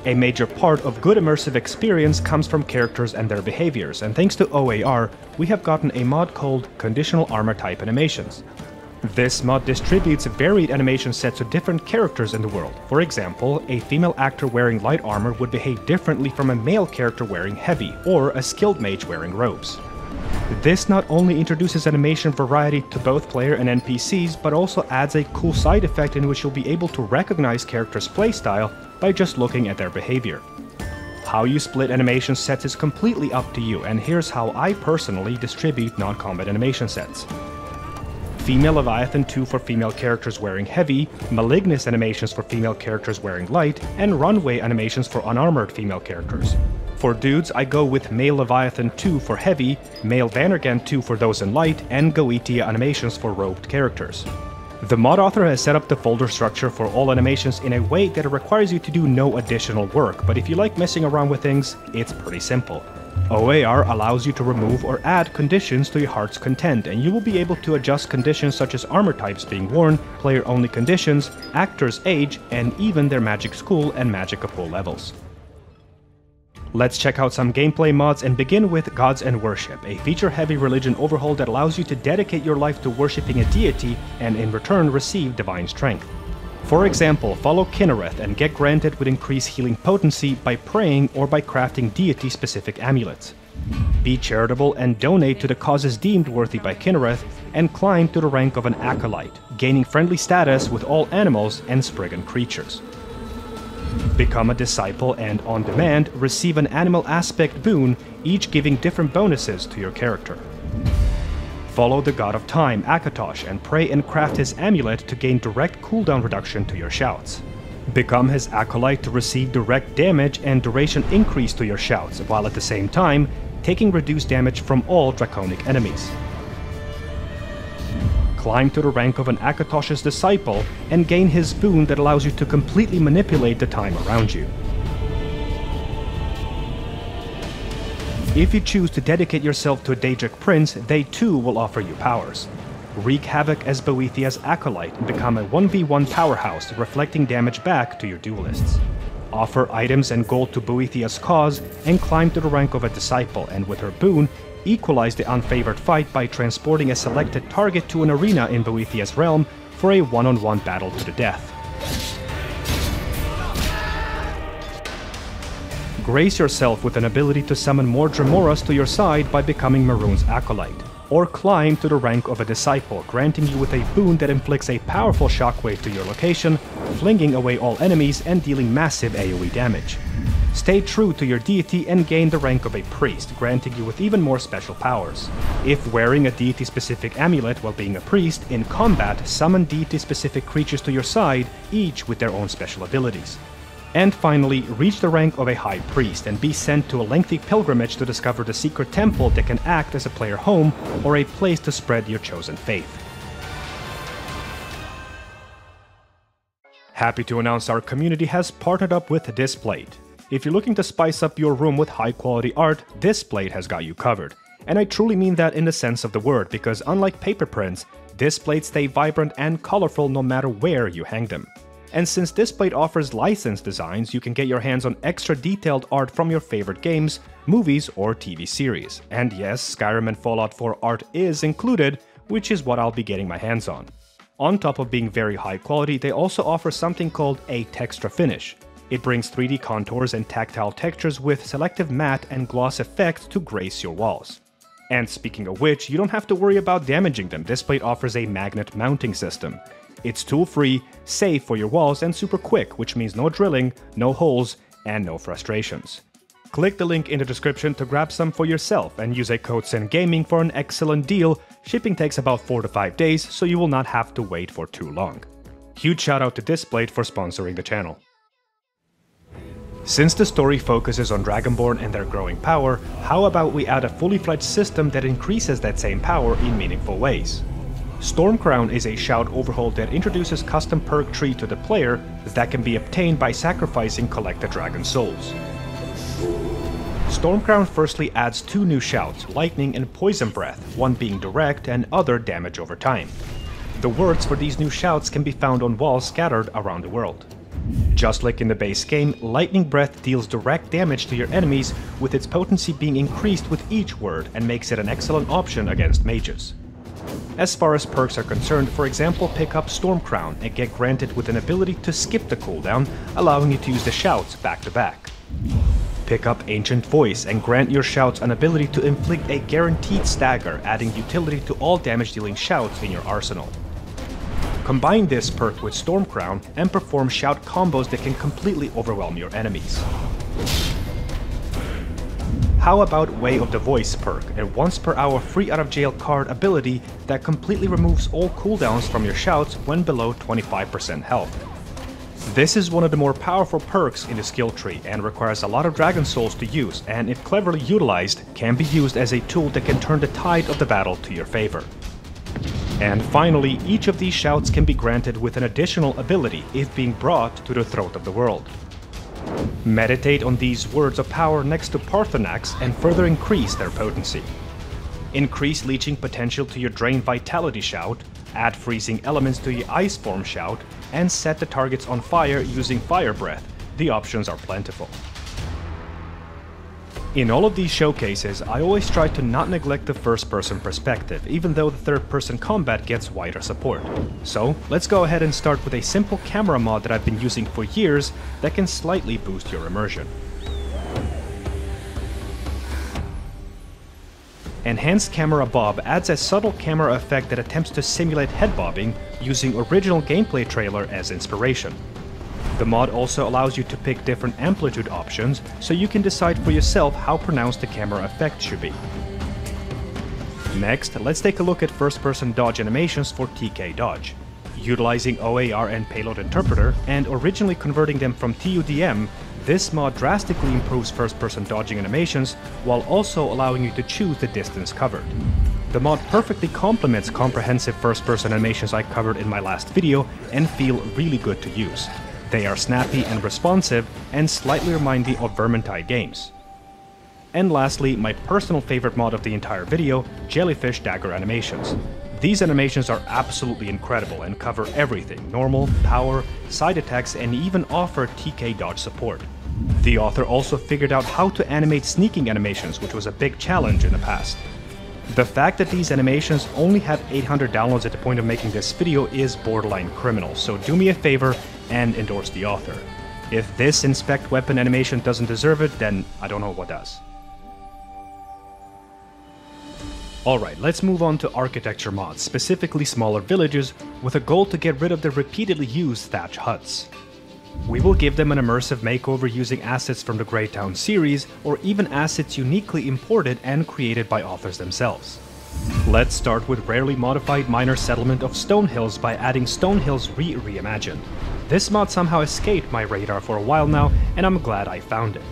A major part of good immersive experience comes from characters and their behaviors, and thanks to OAR, we have gotten a mod called Conditional Armor Type Animations. This mod distributes varied animation sets to different characters in the world. For example, a female actor wearing light armor would behave differently from a male character wearing heavy, or a skilled mage wearing robes. This not only introduces animation variety to both player and NPCs, but also adds a cool side effect in which you'll be able to recognize characters' playstyle by just looking at their behavior. How you split animation sets is completely up to you, and here's how I personally distribute non-combat animation sets. Female Leviathan 2 for female characters wearing heavy, Malignis Animations for female characters wearing light, and Runway Animations for unarmored female characters. For dudes, I go with male Leviathan 2 for heavy, male Vannergan 2 for those in light, and Goetia Animations for robed characters. The mod author has set up the folder structure for all animations in a way that it requires you to do no additional work, but if you like messing around with things, it's pretty simple. OAR allows you to remove or add conditions to your heart's content, and you will be able to adjust conditions such as armor types being worn, player-only conditions, actors' age, and even their magic school and magica pool levels. Let's check out some gameplay mods and begin with Gods and Worship, a feature-heavy religion overhaul that allows you to dedicate your life to worshipping a deity and in return receive divine strength. For example, follow Kinnereth and get granted with increased healing potency by praying or by crafting deity-specific amulets. Be charitable and donate to the causes deemed worthy by Kinnereth, and climb to the rank of an acolyte, gaining friendly status with all animals and spriggan creatures. Become a disciple and, on demand, receive an animal aspect boon, each giving different bonuses to your character. Follow the God of Time, Akatosh, and pray and craft his amulet to gain direct cooldown reduction to your shouts. Become his acolyte to receive direct damage and duration increase to your shouts, while at the same time, taking reduced damage from all draconic enemies. Climb to the rank of an Akatosh's disciple and gain his boon that allows you to completely manipulate the time around you. If you choose to dedicate yourself to a Daedric prince, they too will offer you powers. Wreak havoc as Boethiah's acolyte and become a 1v1 powerhouse, reflecting damage back to your duelists. Offer items and gold to Boethiah's cause and climb to the rank of a disciple, and with her boon, equalize the unfavored fight by transporting a selected target to an arena in Boethiah's realm for a one-on-one battle to the death. Grace yourself with an ability to summon more Dremoras to your side by becoming Maroon's acolyte, or climb to the rank of a disciple, granting you with a boon that inflicts a powerful shockwave to your location, flinging away all enemies and dealing massive AoE damage. Stay true to your deity and gain the rank of a priest, granting you with even more special powers. If wearing a deity-specific amulet while being a priest, in combat summon deity-specific creatures to your side, each with their own special abilities. And finally, reach the rank of a high priest and be sent to a lengthy pilgrimage to discover the secret temple that can act as a player home or a place to spread your chosen faith. Happy to announce our community has partnered up with Displate. If you're looking to spice up your room with high quality art, Displate has got you covered. And I truly mean that in the sense of the word, because unlike paper prints, Displates stay vibrant and colorful no matter where you hang them. And since Displate offers licensed designs, you can get your hands on extra detailed art from your favorite games, movies, or TV series. And yes, Skyrim and Fallout 4 art is included, which is what I'll be getting my hands on. On top of being very high quality, they also offer something called a Textra Finish. It brings 3D contours and tactile textures with selective matte and gloss effects to grace your walls. And speaking of which, you don't have to worry about damaging them. Displate offers a magnet mounting system. It's tool-free, safe for your walls, and super quick, which means no drilling, no holes, and no frustrations. Click the link in the description to grab some for yourself and use a code SENGAMING for an excellent deal. Shipping takes about 4 to 5 days, so you will not have to wait for too long. Huge shout out to Displate for sponsoring the channel. Since the story focuses on Dragonborn and their growing power, how about we add a fully fledged system that increases that same power in meaningful ways? Stormcrown is a shout overhaul that introduces custom perk tree to the player that can be obtained by sacrificing collected dragon souls. Stormcrown firstly adds 2 new shouts, Lightning and Poison Breath, one being direct and other damage over time. The words for these new shouts can be found on walls scattered around the world. Just like in the base game, Lightning Breath deals direct damage to your enemies, with its potency being increased with each word and makes it an excellent option against mages. As far as perks are concerned, for example, pick up Storm Crown and get granted with an ability to skip the cooldown, allowing you to use the shouts back to back. Pick up Ancient Voice and grant your shouts an ability to inflict a guaranteed stagger, adding utility to all damage-dealing shouts in your arsenal. Combine this perk with Storm Crown and perform shout combos that can completely overwhelm your enemies. How about Way of the Voice perk, a once per hour free out of jail card ability that completely removes all cooldowns from your shouts when below 25% health. This is one of the more powerful perks in the skill tree and requires a lot of Dragon Souls to use, and if cleverly utilized, can be used as a tool that can turn the tide of the battle to your favor. And finally, each of these shouts can be granted with an additional ability if being brought to the throat of the world. Meditate on these words of power next to Parthenax and further increase their potency. Increase leeching potential to your Drain Vitality shout, add freezing elements to your Ice Form shout, and set the targets on fire using Fire Breath. The options are plentiful. In all of these showcases, I always try to not neglect the first-person perspective, even though the third-person combat gets wider support. So, let's go ahead and start with a simple camera mod that I've been using for years that can slightly boost your immersion. Enhanced Camera Bob adds a subtle camera effect that attempts to simulate head bobbing, using original gameplay trailer as inspiration. The mod also allows you to pick different amplitude options, so you can decide for yourself how pronounced the camera effect should be. Next, let's take a look at first-person dodge animations for TK Dodge. Utilizing OAR and Payload Interpreter, and originally converting them from TUDM, this mod drastically improves first-person dodging animations, while also allowing you to choose the distance covered. The mod perfectly complements comprehensive first-person animations I covered in my last video, and feel really good to use. They are snappy and responsive, and slightly remind me of Vermintide games. And lastly, my personal favorite mod of the entire video, Jellyfish Dagger Animations. These animations are absolutely incredible and cover everything: normal, power, side attacks, and even offer TK dodge support. The author also figured out how to animate sneaking animations, which was a big challenge in the past. The fact that these animations only have 800 downloads at the point of making this video is borderline criminal, so do me a favor and endorse the author. If this inspect weapon animation doesn't deserve it, then I don't know what does. Alright, let's move on to architecture mods, specifically smaller villages, with a goal to get rid of the repeatedly used thatch huts. We will give them an immersive makeover using assets from the Greytown series, or even assets uniquely imported and created by authors themselves. Let's start with rarely modified minor settlement of Stonehills by adding Stonehills reimagined. This mod somehow escaped my radar for a while now, and I'm glad I found it.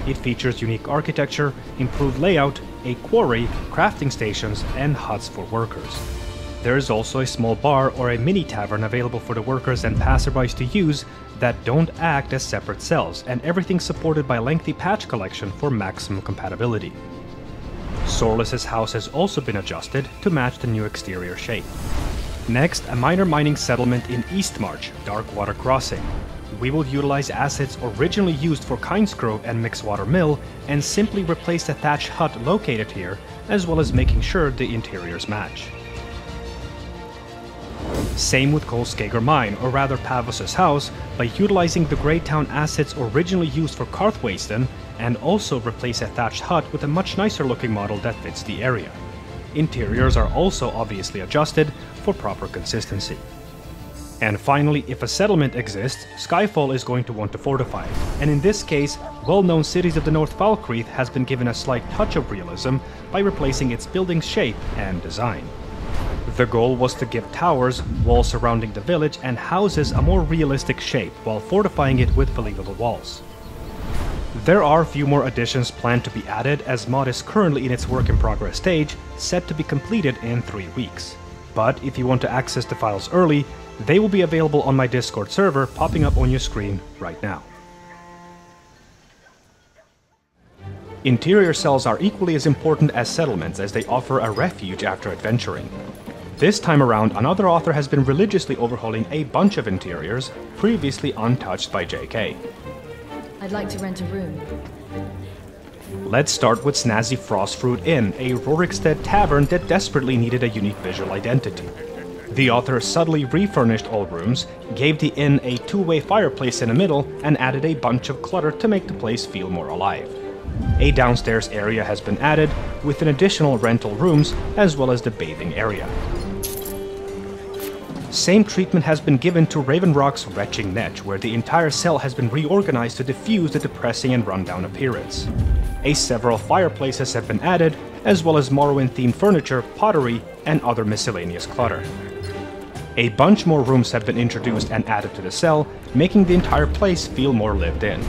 It features unique architecture, improved layout, a quarry, crafting stations, and huts for workers. There is also a small bar or a mini tavern available for the workers and passerbys to use that don't act as separate cells, and everything supported by a lengthy patch collection for maximum compatibility. Sorless's house has also been adjusted to match the new exterior shape. Next, a minor mining settlement in Eastmarch, Darkwater Crossing. We will utilize assets originally used for Kinesgrove and Mixwater Mill and simply replace the thatched hut located here, as well as making sure the interiors match. Same with Kolskager Mine, or rather Pavos' house, by utilizing the Greytown assets originally used for Karthwasten, and also replace a thatched hut with a much nicer looking model that fits the area. Interiors are also obviously adjusted for proper consistency. And finally, if a settlement exists, Skyfall is going to want to fortify it, and in this case, well-known Cities of the North Falkreath has been given a slight touch of realism by replacing its building's shape and design. The goal was to give towers, walls surrounding the village, and houses a more realistic shape, while fortifying it with believable walls. There are a few more additions planned to be added, as mod is currently in its work-in-progress stage, set to be completed in 3 weeks. But if you want to access the files early, they will be available on my Discord server, popping up on your screen right now. Interior cells are equally as important as settlements, as they offer a refuge after adventuring. This time around, another author has been religiously overhauling a bunch of interiors previously untouched by JK. I'd like to rent a room. Let's start with Snazzy Frostfruit Inn, a Rorikstead tavern that desperately needed a unique visual identity. The author subtly refurnished all rooms, gave the inn a two-way fireplace in the middle, and added a bunch of clutter to make the place feel more alive. A downstairs area has been added, with an additional rental rooms, as well as the bathing area. Same treatment has been given to Raven Rock's Retching Netch, where the entire cell has been reorganized to diffuse the depressing and rundown appearance. Several fireplaces have been added, as well as Morrowind-themed furniture, pottery, and other miscellaneous clutter. A bunch more rooms have been introduced and added to the cell, making the entire place feel more lived in.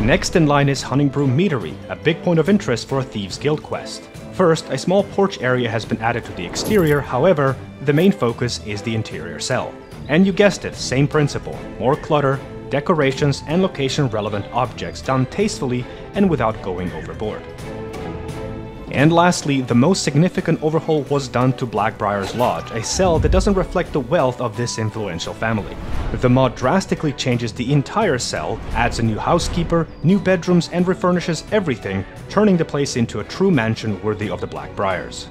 Next in line is Honningbrew Meadery, a big point of interest for a Thieves Guild quest. First, a small porch area has been added to the exterior, however, the main focus is the interior cell. And you guessed it, same principle, more clutter, decorations, and location-relevant objects done tastefully and without going overboard. And lastly, the most significant overhaul was done to Blackbriar's Lodge, a cell that doesn't reflect the wealth of this influential family. The mod drastically changes the entire cell, adds a new housekeeper, new bedrooms, and refurnishes everything, turning the place into a true mansion worthy of the Blackbriars.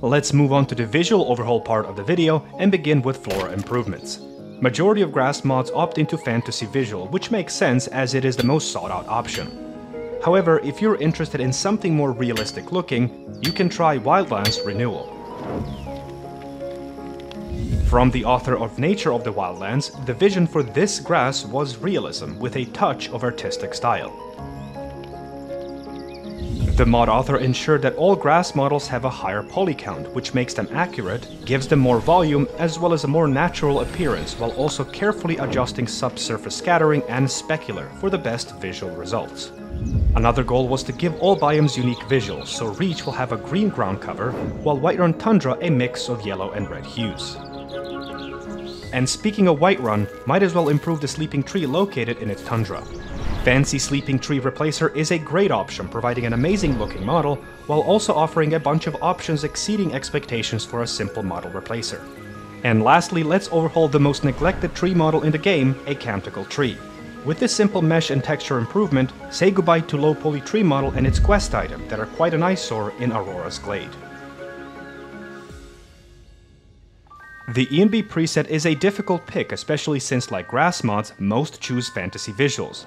Let's move on to the visual overhaul part of the video and begin with Flora improvements. Majority of grass mods opt into fantasy visual, which makes sense as it is the most sought out option. However, if you're interested in something more realistic looking, you can try Wildlands Renewal. From the author of Nature of the Wildlands, the vision for this grass was realism with a touch of artistic style. The mod author ensured that all grass models have a higher poly count, which makes them accurate, gives them more volume, as well as a more natural appearance, while also carefully adjusting subsurface scattering and specular for the best visual results. Another goal was to give all biomes unique visuals, so Reach will have a green ground cover, while Whiterun Tundra a mix of yellow and red hues. And speaking of Whiterun, might as well improve the sleeping tree located in its tundra. Fancy Sleeping Tree Replacer is a great option, providing an amazing looking model, while also offering a bunch of options exceeding expectations for a simple model replacer. And lastly, let's overhaul the most neglected tree model in the game, a Camtical Tree. With this simple mesh and texture improvement, say goodbye to low poly tree model and its quest item that are quite an eyesore in Aurora's Glade. The ENB preset is a difficult pick, especially since, like grass mods, most choose fantasy visuals.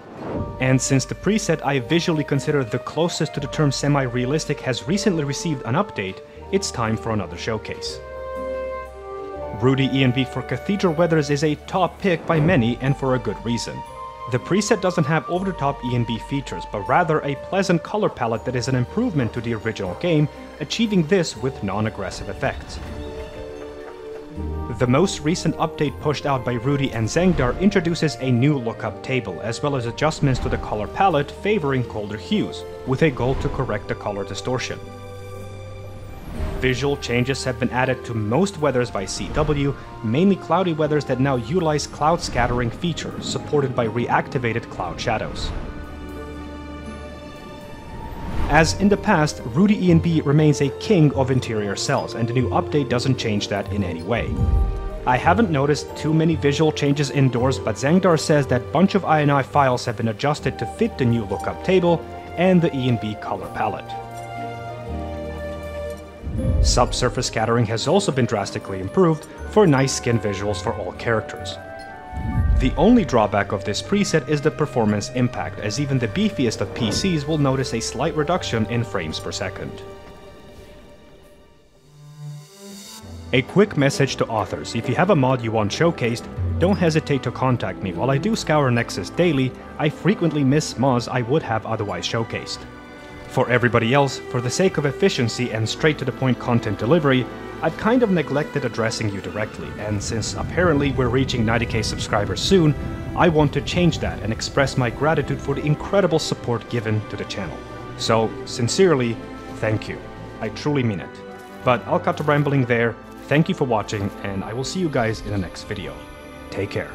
And since the preset I visually consider the closest to the term semi-realistic has recently received an update, it's time for another showcase. Rudy ENB for Cathedral Weathers is a top pick by many, and for a good reason. The preset doesn't have over-the-top ENB features, but rather a pleasant color palette that is an improvement to the original game, achieving this with non-aggressive effects. The most recent update pushed out by Rudy and Zengdar introduces a new lookup table, as well as adjustments to the color palette favoring colder hues, with a goal to correct the color distortion. Visual changes have been added to most weathers by CW, mainly cloudy weathers that now utilize cloud scattering feature, supported by reactivated cloud shadows. As in the past, Rudy ENB remains a king of interior cells, and the new update doesn't change that in any way. I haven't noticed too many visual changes indoors, but Zengdar says that bunch of INI files have been adjusted to fit the new lookup table and the ENB color palette. Subsurface scattering has also been drastically improved for nice skin visuals for all characters. The only drawback of this preset is the performance impact, as even the beefiest of PCs will notice a slight reduction in frames per second. A quick message to authors: if you have a mod you want showcased, don't hesitate to contact me. While I do scour Nexus daily, I frequently miss mods I would have otherwise showcased. For everybody else, for the sake of efficiency and straight-to-the-point content delivery, I've kind of neglected addressing you directly, and since apparently we're reaching 90k subscribers soon, I want to change that and express my gratitude for the incredible support given to the channel. So, sincerely, thank you. I truly mean it. But I'll cut the rambling there. Thank you for watching, and I will see you guys in the next video. Take care.